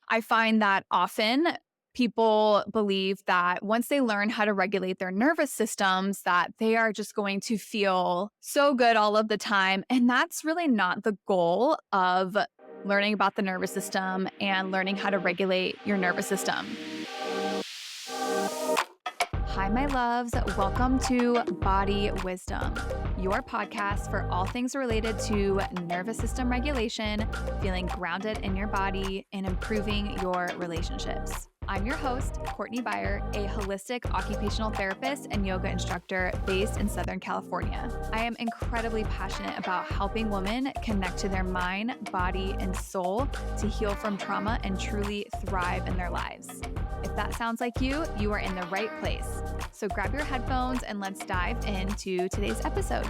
I find that often people believe that once they learn how to regulate their nervous systems, that they are just going to feel so good all of the time. And that's really not the goal of learning about the nervous system and learning how to regulate your nervous system. Hi, my loves. Welcome to Body Wisdom, your podcast for all things related to nervous system regulation, feeling grounded in your body, and improving your relationships. I'm your host, Courtney Beyer, a holistic occupational therapist and yoga instructor based in Southern California. I am incredibly passionate about helping women connect to their mind, body, and soul to heal from trauma and truly thrive in their lives. If that sounds like you, you are in the right place. So grab your headphones and let's dive into today's episode.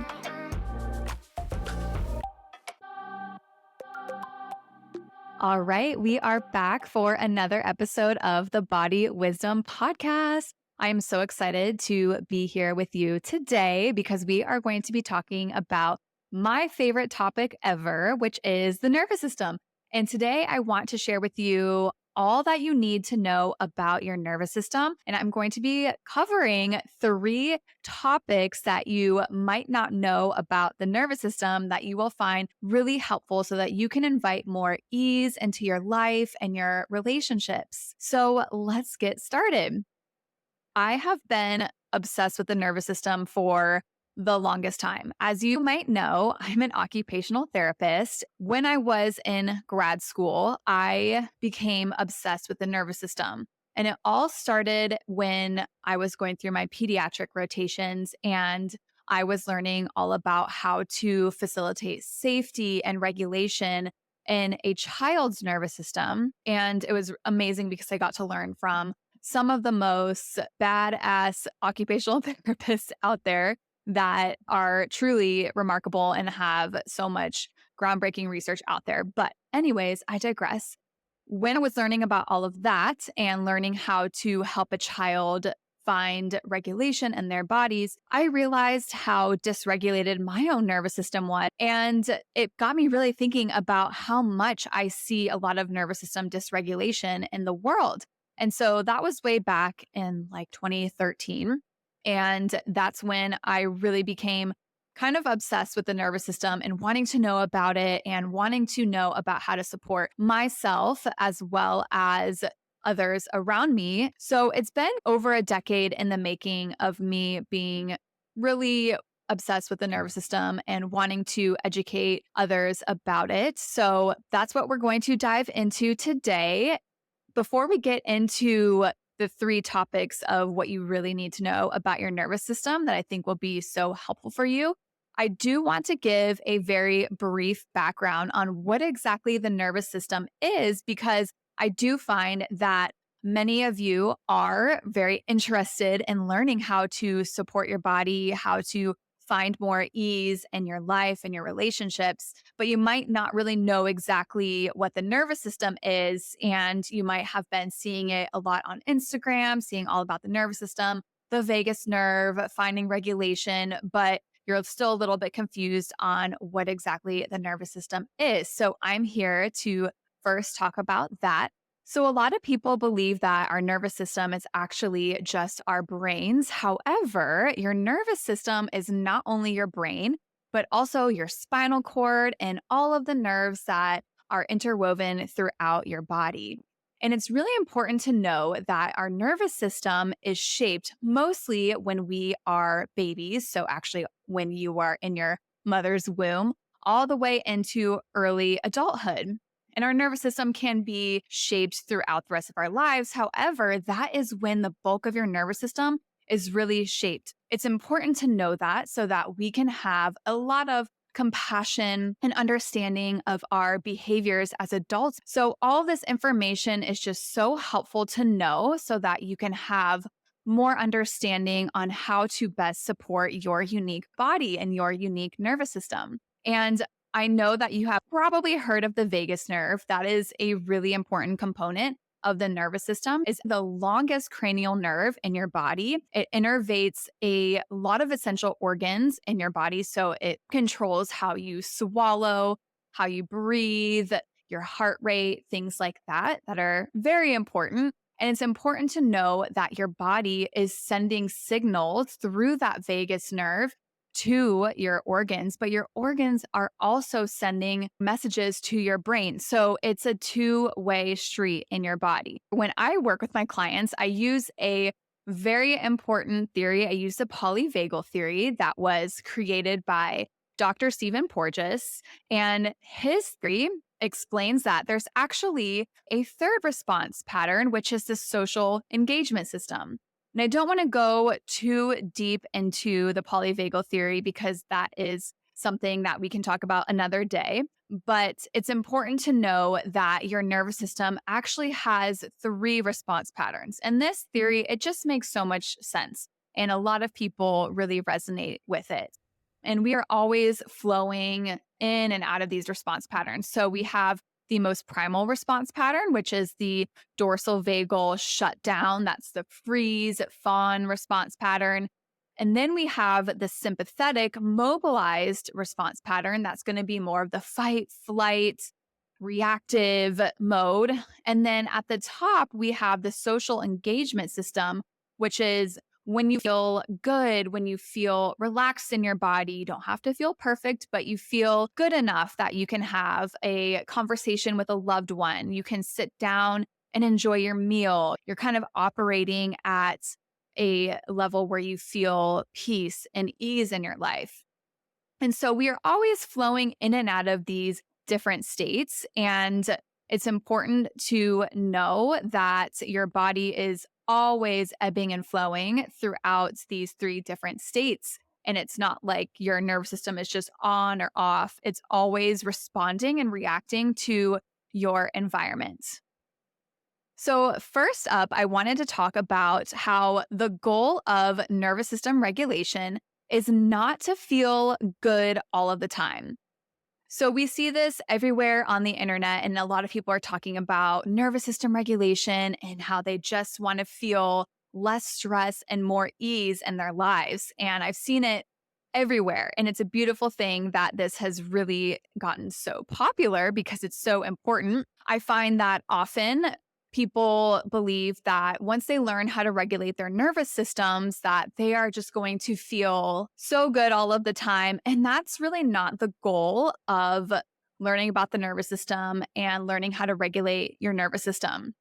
All right, we are back for another episode of the Body Wisdom Podcast. I am so excited to be here with you today because we are going to be talking about my favorite topic ever, which is the nervous system. And today I want to share with you all that you need to know about your nervous system. And I'm going to be covering 3 topics that you might not know about the nervous system that you will find really helpful so that you can invite more ease into your life and your relationships. So let's get started. I have been obsessed with the nervous system for the longest time. As you might know, I'm an occupational therapist. When I was in grad school, I became obsessed with the nervous system. And it all started when I was going through my pediatric rotations and I was learning all about how to facilitate safety and regulation in a child's nervous system. And it was amazing because I got to learn from some of the most badass occupational therapists out there that are truly remarkable and have so much groundbreaking research out there. But anyways, I digress. When I was learning about all of that and learning how to help a child find regulation in their bodies, I realized how dysregulated my own nervous system was. And it got me really thinking about how much I see a lot of nervous system dysregulation in the world. And so that was way back in like 2013. And that's when I really became kind of obsessed with the nervous system and wanting to know about it and wanting to know about how to support myself as well as others around me. So it's been over a decade in the making of me being really obsessed with the nervous system and wanting to educate others about it. So that's what we're going to dive into today. Before we get into the 3 topics of what you really need to know about your nervous system that I think will be so helpful for you, I do want to give a very brief background on what exactly the nervous system is, because I do find that many of you are very interested in learning how to support your body, how to find more ease in your life and your relationships, but you might not really know exactly what the nervous system is. And you might have been seeing it a lot on Instagram, seeing all about the nervous system, the vagus nerve, finding regulation, but you're still a little bit confused on what exactly the nervous system is. So I'm here to first talk about that. So, a lot of people believe that our nervous system is actually just our brains. However, your nervous system is not only your brain, but also your spinal cord and all of the nerves that are interwoven throughout your body. And it's really important to know that our nervous system is shaped mostly when we are babies. So, actually, when you are in your mother's womb, all the way into early adulthood. And our nervous system can be shaped throughout the rest of our lives. However, that is when the bulk of your nervous system is really shaped. It's important to know that so that we can have a lot of compassion and understanding of our behaviors as adults. So all this information is just so helpful to know so that you can have more understanding on how to best support your unique body and your unique nervous system. And I know that you have probably heard of the vagus nerve. That is a really important component of the nervous system. It's the longest cranial nerve in your body. It innervates a lot of essential organs in your body. So it controls how you swallow, how you breathe, your heart rate, things like that, that are very important. And it's important to know that your body is sending signals through that vagus nerve to your organs, but your organs are also sending messages to your brain. So it's a two-way street in your body. When I work with my clients, I use a very important theory. I use the polyvagal theory that was created by Dr. Stephen Porges. And his theory explains that there's actually a third response pattern, which is the social engagement system. And I don't want to go too deep into the polyvagal theory because that is something that we can talk about another day. But it's important to know that your nervous system actually has three response patterns. And this theory, it just makes so much sense. And a lot of people really resonate with it. And we are always flowing in and out of these response patterns. So we have the most primal response pattern, which is the dorsal vagal shutdown. That's the freeze, fawn response pattern. And then we have the sympathetic mobilized response pattern. That's going to be more of the fight, flight, reactive mode. And then at the top, we have the social engagement system, which is when you feel good, when you feel relaxed in your body. You don't have to feel perfect, but you feel good enough that you can have a conversation with a loved one. You can sit down and enjoy your meal. You're kind of operating at a level where you feel peace and ease in your life. And so we are always flowing in and out of these different states. And it's important to know that your body is always ebbing and flowing throughout these three different states. And it's not like your nervous system is just on or off. It's always responding and reacting to your environment. So, first up, I wanted to talk about how the goal of nervous system regulation is not to feel good all of the time. So, we see this everywhere on the internet, and a lot of people are talking about nervous system regulation and how they just want to feel less stress and more ease in their lives. And I've seen it everywhere. And it's a beautiful thing that this has really gotten so popular because it's so important. I find that often people believe that once they learn how to regulate their nervous systems, that they are just going to feel so good all of the time. And that's really not the goal of learning about the nervous system and learning how to regulate your nervous system.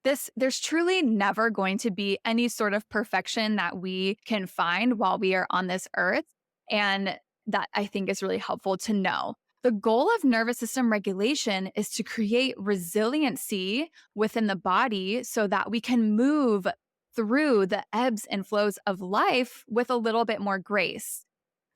There's truly never going to be any sort of perfection that we can find while we are on this earth. And that I think is really helpful to know. The goal of nervous system regulation is to create resiliency within the body so that we can move through the ebbs and flows of life with a little bit more grace.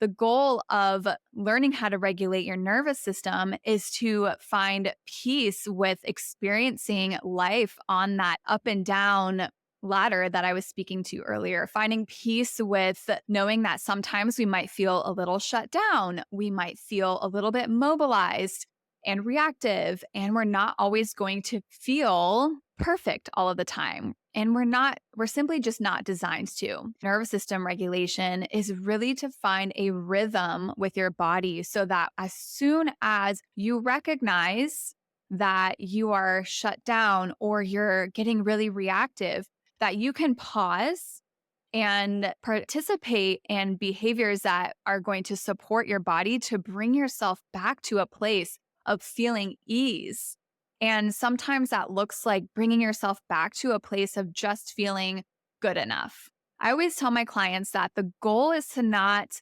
The goal of learning how to regulate your nervous system is to find peace with experiencing life on that up and down ladder that I was speaking to earlier, finding peace with knowing that sometimes we might feel a little shut down, we might feel a little bit mobilized and reactive, and we're not always going to feel perfect all of the time. And we're simply just not designed to. Nervous system regulation is really to find a rhythm with your body so that as soon as you recognize that you are shut down or you're getting really reactive, that you can pause and participate in behaviors that are going to support your body to bring yourself back to a place of feeling ease. And sometimes that looks like bringing yourself back to a place of just feeling good enough. I always tell my clients that the goal is to not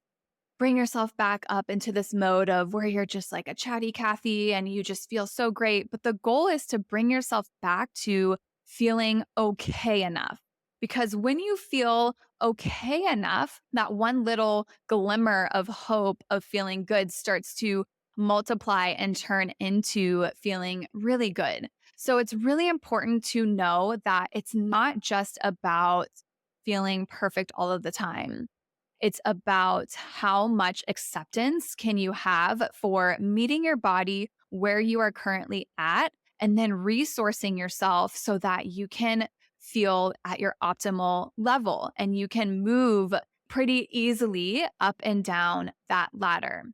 bring yourself back up into this mode of where you're just like a chatty Cathy and you just feel so great. But the goal is to bring yourself back to feeling okay enough. Because when you feel okay enough, that one little glimmer of hope of feeling good starts to multiply and turn into feeling really good. So it's really important to know that it's not just about feeling perfect all of the time. It's about how much acceptance can you have for meeting your body where you are currently at and then resourcing yourself so that you can feel at your optimal level and you can move pretty easily up and down that ladder.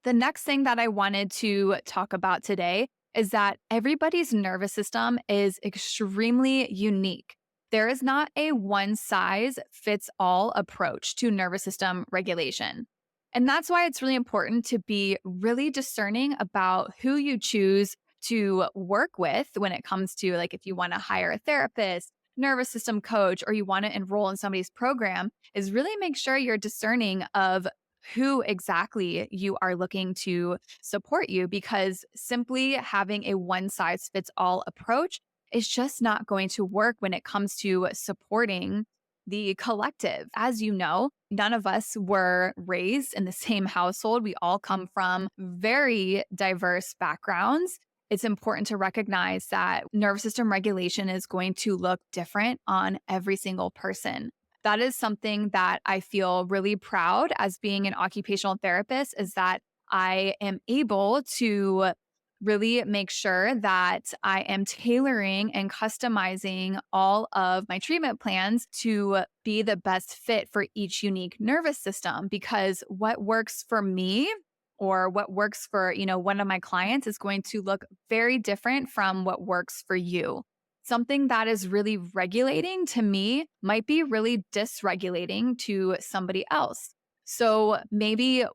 The next thing that I wanted to talk about today is that everybody's nervous system is extremely unique. There is not a one size fits all approach to nervous system regulation. And that's why it's really important to be really discerning about who you choose to work with when it comes to, like, if you want to hire a therapist, nervous system coach, or you want to enroll in somebody's program, is really make sure you're discerning of who exactly you are looking to support you, because simply having a one size fits all approach is just not going to work when it comes to supporting the collective. As you know, none of us were raised in the same household. We all come from very diverse backgrounds. It's important to recognize that nervous system regulation is going to look different on every single person. That is something that I feel really proud as being an occupational therapist, is that I am able to really make sure that I am tailoring and customizing all of my treatment plans to be the best fit for each unique nervous system, because what works for me or what works for, one of my clients is going to look very different from what works for you. Something that is really regulating to me might be really dysregulating to somebody else. So maybe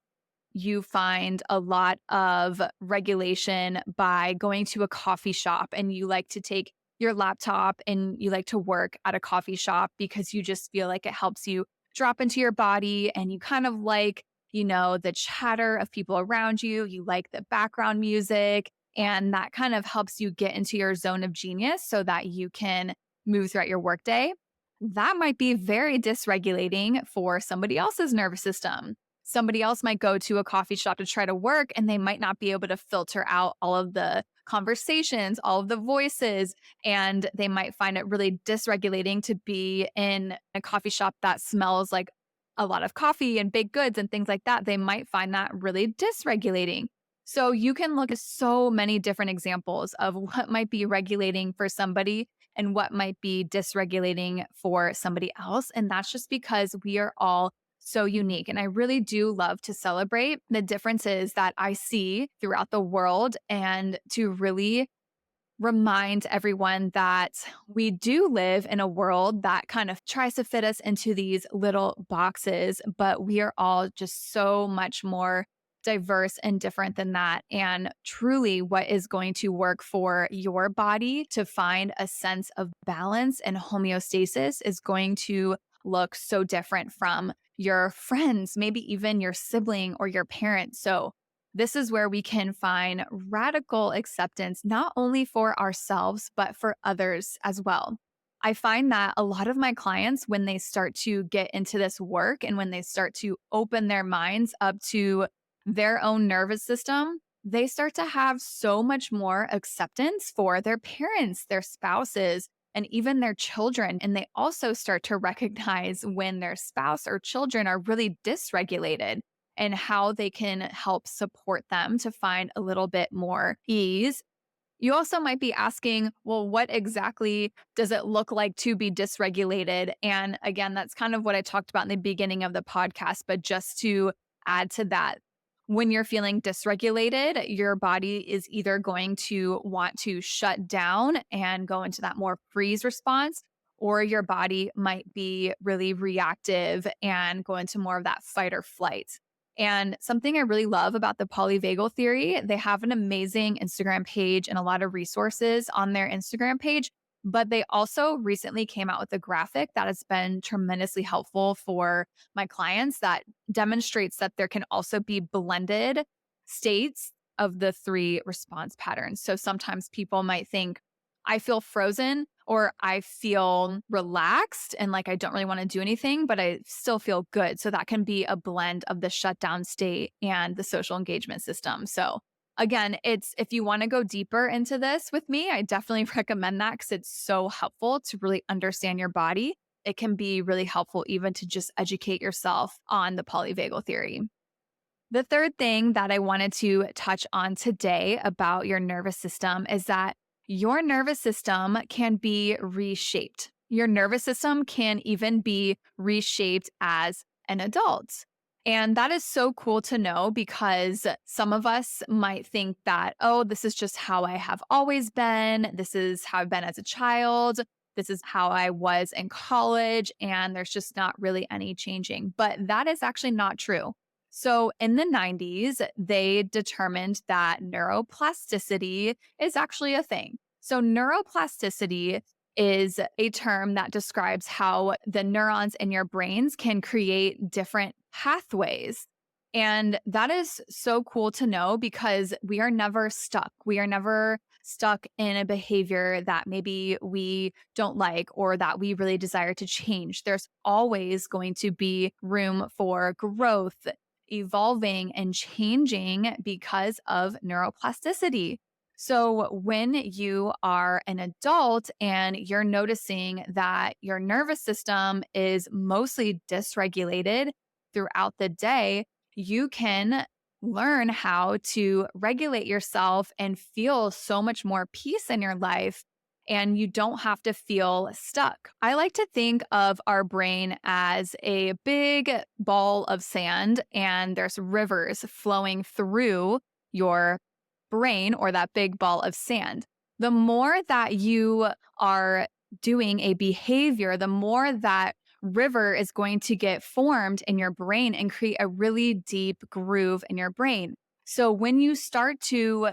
you find a lot of regulation by going to a coffee shop, and you like to take your laptop and you like to work at a coffee shop because you just feel like it helps you drop into your body, and you kind of like, the chatter of people around you. You like the background music, and that kind of helps you get into your zone of genius so that you can move throughout your workday. That might be very dysregulating for somebody else's nervous system. Somebody else might go to a coffee shop to try to work, and they might not be able to filter out all of the conversations, all of the voices, and they might find it really dysregulating to be in a coffee shop that smells like a lot of coffee and baked goods and things like that. They might find that really dysregulating. So you can look at so many different examples of what might be regulating for somebody and what might be dysregulating for somebody else. And that's just because we are all so unique. And I really do love to celebrate the differences that I see throughout the world, and to really remind everyone that we do live in a world that kind of tries to fit us into these little boxes, but we are all just so much more diverse and different than that. And truly, what is going to work for your body to find a sense of balance and homeostasis is going to look so different from your friends, maybe even your sibling or your parents. So, this is where we can find radical acceptance, not only for ourselves, but for others as well. I find that a lot of my clients, when they start to get into this work and when they start to open their minds up to their own nervous system, they start to have so much more acceptance for their parents, their spouses, and even their children. And they also start to recognize when their spouse or children are really dysregulated, and how they can help support them to find a little bit more ease. You also might be asking, well, what exactly does it look like to be dysregulated? And again, that's kind of what I talked about in the beginning of the podcast, but just to add to that, when you're feeling dysregulated, your body is either going to want to shut down and go into that more freeze response, or your body might be really reactive and go into more of that fight or flight. And something I really love about the polyvagal theory, they have an amazing Instagram page and a lot of resources on their Instagram page, but they also recently came out with a graphic that has been tremendously helpful for my clients, that demonstrates that there can also be blended states of the three response patterns. So sometimes people might think, I feel frozen, or I feel relaxed and like I don't really want to do anything, but I still feel good. So that can be a blend of the shutdown state and the social engagement system. So again, it's, if you want to go deeper into this with me, I definitely recommend that, because it's so helpful to really understand your body. It can be really helpful even to just educate yourself on the polyvagal theory. The third thing that I wanted to touch on today about your nervous system is that your nervous system can be reshaped. Your nervous system can even be reshaped as an adult. And that is so cool to know because some of us might think that, oh, this is just how I have always been. This is how I've been as a child. This is how I was in college. And there's just not really any changing. But that is actually not true. So in the 90s, they determined that neuroplasticity is actually a thing. So neuroplasticity is a term that describes how the neurons in your brains can create different pathways. And that is so cool to know because we are never stuck. We are never stuck in a behavior that maybe we don't like or that we really desire to change. There's always going to be room for growth, evolving, and changing because of neuroplasticity. So, when you are an adult and you're noticing that your nervous system is mostly dysregulated throughout the day, you can learn how to regulate yourself and feel so much more peace in your life. And you don't have to feel stuck. I like to think of our brain as a big ball of sand, and there's rivers flowing through your brain or that big ball of sand. The more that you are doing a behavior, the more that river is going to get formed in your brain and create a really deep groove in your brain. So when you start to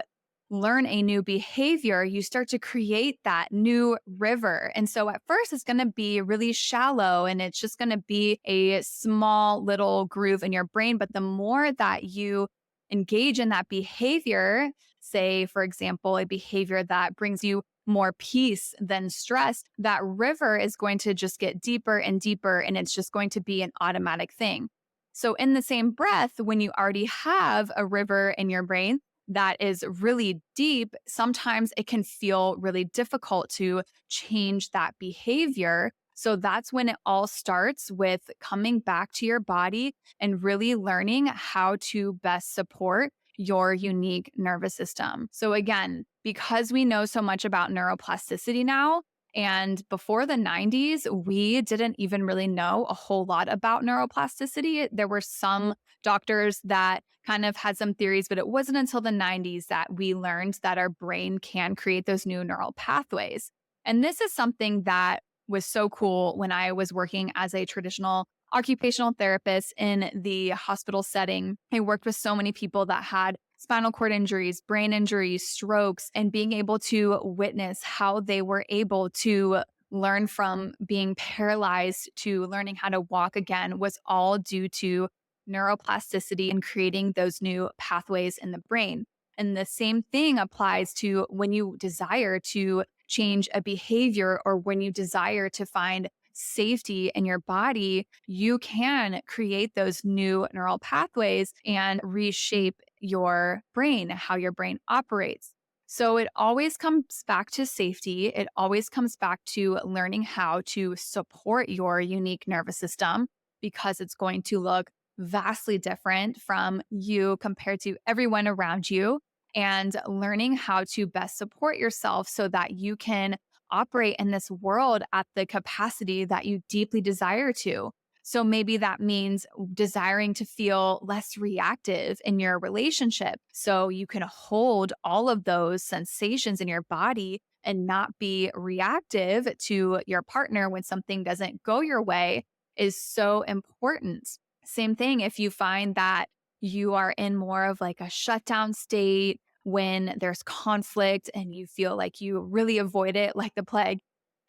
learn a new behavior, you start to create that new river. And so at first, it's going to be really shallow and it's just going to be a small little groove in your brain. But the more that you engage in that behavior, say, for example, a behavior that brings you more peace than stress, that river is going to just get deeper and deeper, and it's just going to be an automatic thing. So, in the same breath, when you already have a river in your brain that is really deep, sometimes it can feel really difficult to change that behavior. So, that's when it all starts with coming back to your body and really learning how to best support your unique nervous system. So, again, because we know so much about neuroplasticity now, and before the 90s, we didn't even really know a whole lot about neuroplasticity. There were some doctors that kind of had some theories, but it wasn't until the 90s that we learned that our brain can create those new neural pathways. And this is something that was so cool when I was working as a traditional occupational therapist in the hospital setting. I worked with so many people that had spinal cord injuries, brain injuries, strokes, and being able to witness how they were able to learn from being paralyzed to learning how to walk again was all due to neuroplasticity and creating those new pathways in the brain. And the same thing applies to when you desire to change a behavior or when you desire to find safety in your body, you can create those new neural pathways and reshape your brain, how your brain operates. So it always comes back to safety. It always comes back to learning how to support your unique nervous system because it's going to look vastly different from you compared to everyone around you, and learning how to best support yourself so that you can operate in this world at the capacity that you deeply desire to. So maybe that means desiring to feel less reactive in your relationship so you can hold all of those sensations in your body and not be reactive to your partner when something doesn't go your way is so important. Same thing if you find that you are in more of like a shutdown state when there's conflict and you feel like you really avoid it like the plague.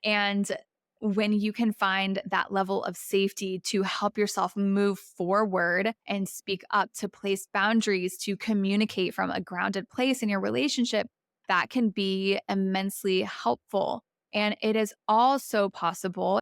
And when you can find that level of safety to help yourself move forward and speak up, to place boundaries, to communicate from a grounded place in your relationship, that can be immensely helpful. And it is also possible.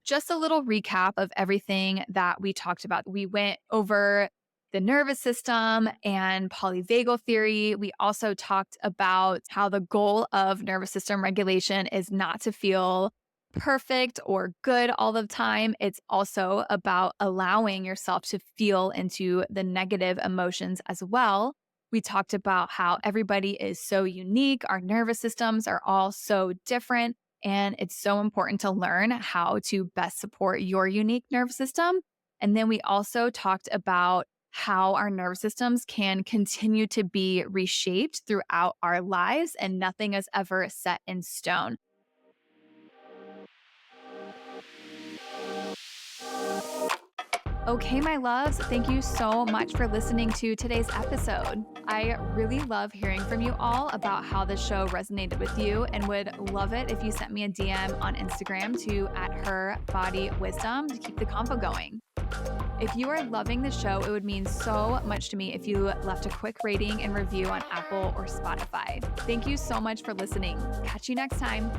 Just a little recap of everything that we talked about. We went over the nervous system and polyvagal theory. We also talked about how the goal of nervous system regulation is not to feel perfect or good all the time. It's also about allowing yourself to feel into the negative emotions as well. We talked about how everybody is so unique. Our nervous systems are all so different. And it's so important to learn how to best support your unique nervous system. And then we also talked about how our nervous systems can continue to be reshaped throughout our lives and nothing is ever set in stone. Okay, my loves, thank you so much for listening to today's episode. I really love hearing from you all about how the show resonated with you and would love it if you sent me a DM on Instagram to @herbodywisdom to keep the convo going. If you are loving the show, it would mean so much to me if you left a quick rating and review on Apple or Spotify. Thank you so much for listening. Catch you next time.